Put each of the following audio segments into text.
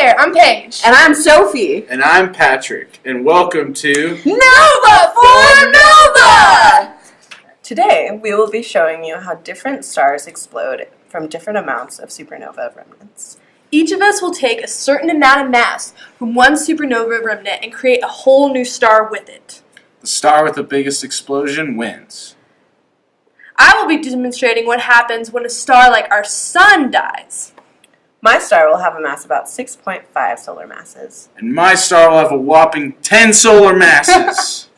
there, I'm Paige. And I'm Sophie. And I'm Patrick. And welcome to Nova for Nova! Today, we will be showing you how different stars explode from different amounts of supernova remnants. Each of us will take a certain amount of mass from one supernova remnant and create a whole new star with it. the star with the biggest explosion wins. I will be demonstrating what happens when a star like our sun dies. My star will have a mass about 6.5 solar masses. And my star will have a whopping 10 solar masses.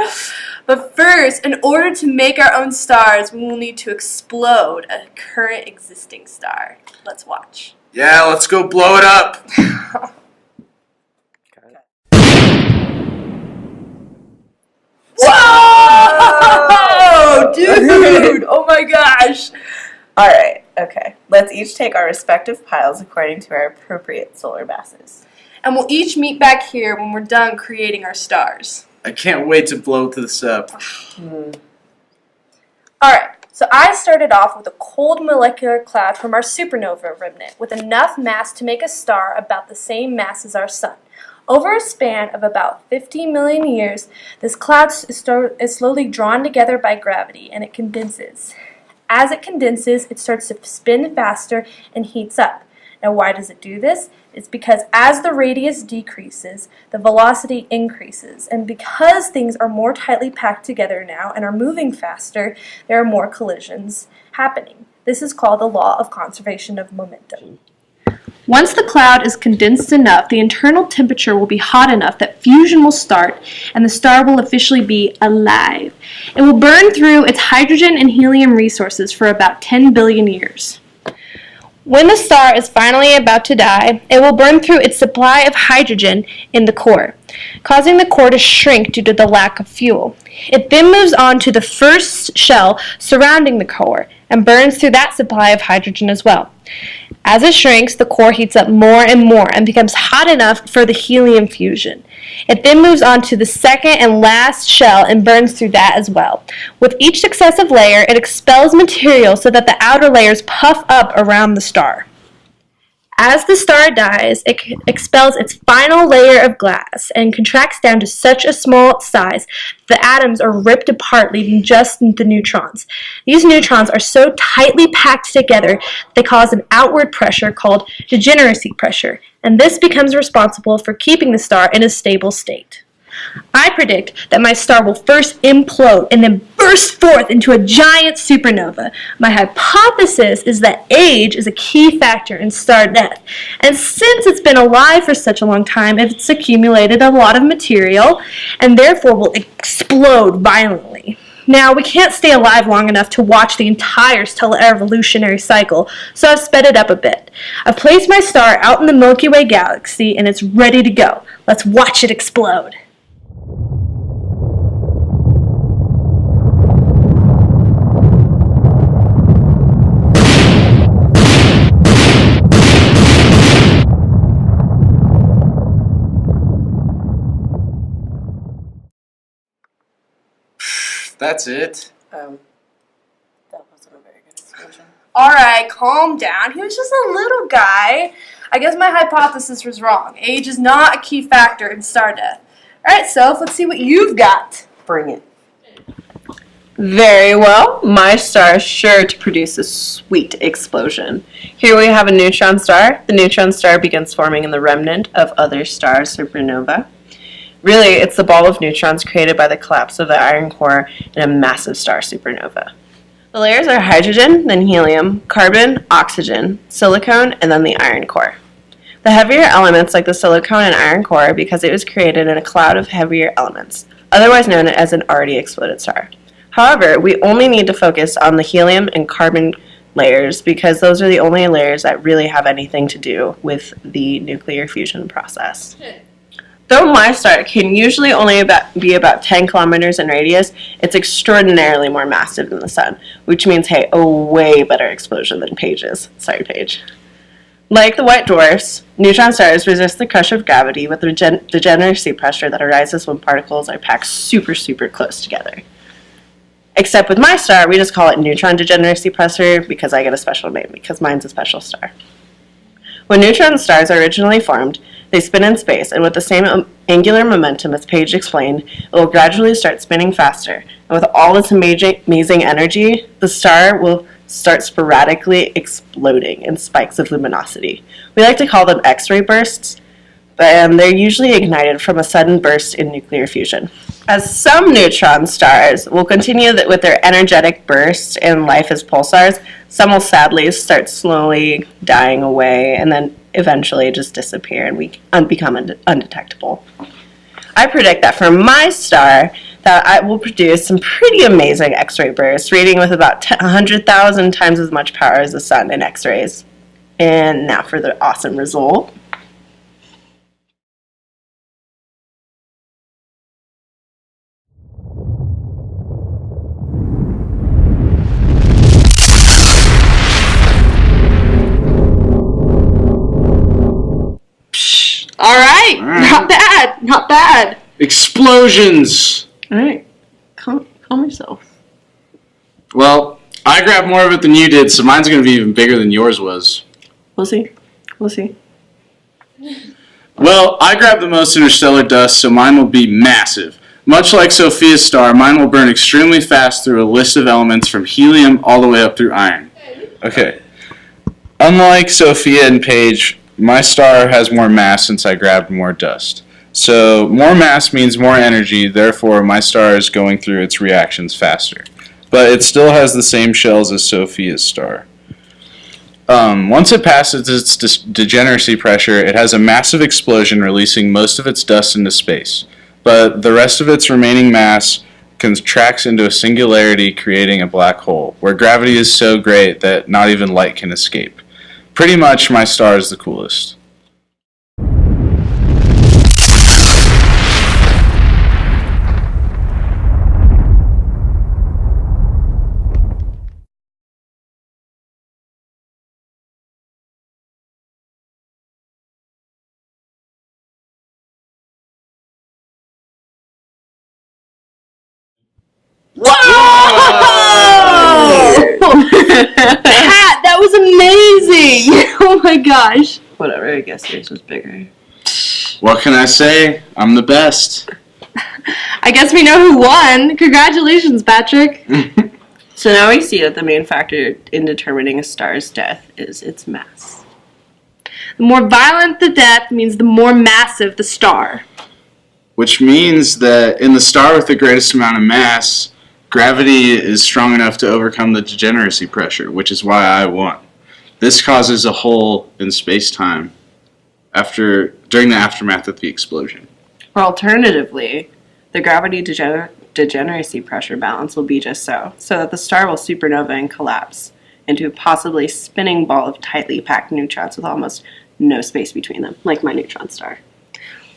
But first, in order to make our own stars, we will need to explode a current existing star. Let's watch. Yeah, let's go blow it up. Whoa! Dude! Oh my gosh! Alright, okay. Let's each take our respective piles according to our appropriate solar masses. And we'll each meet back here when we're done creating our stars. I can't wait to blow this up. Alright, so I started off with a cold molecular cloud from our supernova remnant with enough mass to make a star about the same mass as our sun. Over a span of about 15 million years, this cloud is slowly drawn together by gravity and it condenses. As it condenses, it starts to spin faster and heats up. Now, why does it do this? It's because as the radius decreases, the velocity increases. And because things are more tightly packed together now and are moving faster, there are more collisions happening. This is called the law of conservation of momentum. Once the cloud is condensed enough, the internal temperature will be hot enough that fusion will start and the star will officially be alive. It will burn through its hydrogen and helium resources for about 10 billion years. When the star is finally about to die, it will burn through its supply of hydrogen in the core, causing the core to shrink due to the lack of fuel. It then moves on to the first shell surrounding the core and burns through that supply of hydrogen as well. As it shrinks, the core heats up more and more and becomes hot enough for the helium fusion. It then moves on to the second and last shell and burns through that as well. With each successive layer, it expels material so that the outer layers puff up around the star. As the star dies, it expels its final layer of gas and contracts down to such a small size the atoms are ripped apart, leaving just the neutrons. These neutrons are so tightly packed together they cause an outward pressure called degeneracy pressure, and this becomes responsible for keeping the star in a stable state. I predict that my star will first implode and then burst forth into a giant supernova. My hypothesis is that age is a key factor in star death, and since it's been alive for such a long time, it's accumulated a lot of material and therefore will explode violently. Now, we can't stay alive long enough to watch the entire stellar evolutionary cycle, so I've sped it up a bit. I've placed my star out in the Milky Way galaxy and it's ready to go. Let's watch it explode. That's it. That wasn't a very good explosion. Alright, calm down. He was just a little guy. I guess my hypothesis was wrong. Age is not a key factor in star death. Alright, Soph, let's see what you've got. Bring it. Very well. My star is sure to produce a sweet explosion. Here we have a neutron star. The neutron star begins forming in the remnant of other stars, supernova. Really, it's the ball of neutrons created by the collapse of the iron core in a massive star supernova. The layers are hydrogen, then helium, carbon, oxygen, silicon, and then the iron core. The heavier elements, like the silicon and iron core, because it was created in a cloud of heavier elements, otherwise known as an already exploded star. However, we only need to focus on the helium and carbon layers because those are the only layers that really have anything to do with the nuclear fusion process. Though my star can usually only be about 10 kilometers in radius, it's extraordinarily more massive than the sun, which means, hey, a way better explosion than Paige's. Sorry, Paige. Like the white dwarfs, neutron stars resist the crush of gravity with the degeneracy pressure that arises when particles are packed super, super close together. Except with my star, we just call it neutron degeneracy pressure because I get a special name, because mine's a special star. When neutron stars originally formed, They spin in space, and with the same angular momentum as Paige explained, it will gradually start spinning faster. And with all this amazing energy, the star will start sporadically exploding in spikes of luminosity. We like to call them X-ray bursts, and they're usually ignited from a sudden burst in nuclear fusion. As some neutron stars will continue with their energetic bursts in life as pulsars, some will sadly start slowly dying away and then eventually just disappear and become undetectable. I predict that for my star, that I will produce some pretty amazing X-ray bursts, radiating with about 100,000 times as much power as the sun in X-rays. And now for the awesome result. All right, not bad. Explosions! All right, calm yourself. Well, I grabbed more of it than you did, so mine's going to be even bigger than yours was. We'll see. Well, I grabbed the most interstellar dust, so mine will be massive. Much like Sophia's star, mine will burn extremely fast through a list of elements from helium all the way up through iron. Okay. Unlike Sophia and Paige, my star has more mass since I grabbed more dust. So more mass means more energy, therefore my star is going through its reactions faster. But it still has the same shells as Sophia's star. Once it passes its degeneracy pressure, it has a massive explosion releasing most of its dust into space. But the rest of its remaining mass contracts into a singularity, creating a black hole, where gravity is so great that not even light can escape. Pretty much, my star is the coolest. Pat, that was amazing! Oh my gosh. Whatever, I guess yours was bigger. What can I say? I'm the best. I guess we know who won. Congratulations, Patrick. So now we see that the main factor in determining a star's death is its mass. The more violent the death means the more massive the star. Which means that in the star with the greatest amount of mass, gravity is strong enough to overcome the degeneracy pressure, which is why I won. This causes a hole in space-time during the aftermath of the explosion. Or alternatively, the gravity degeneracy pressure balance will be just so that the star will supernova and collapse into a possibly spinning ball of tightly packed neutrons with almost no space between them, like my neutron star.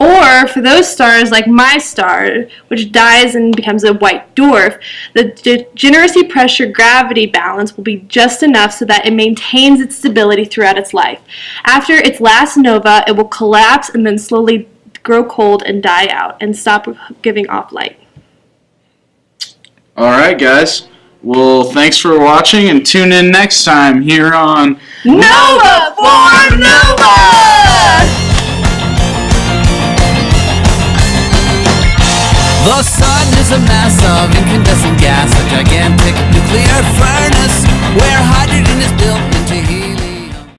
Or for those stars like my star, which dies and becomes a white dwarf, the degeneracy pressure gravity balance will be just enough so that it maintains its stability throughout its life. After its last nova, it will collapse and then slowly grow cold and die out and stop giving off light. Alright guys, well thanks for watching and tune in next time here on Nova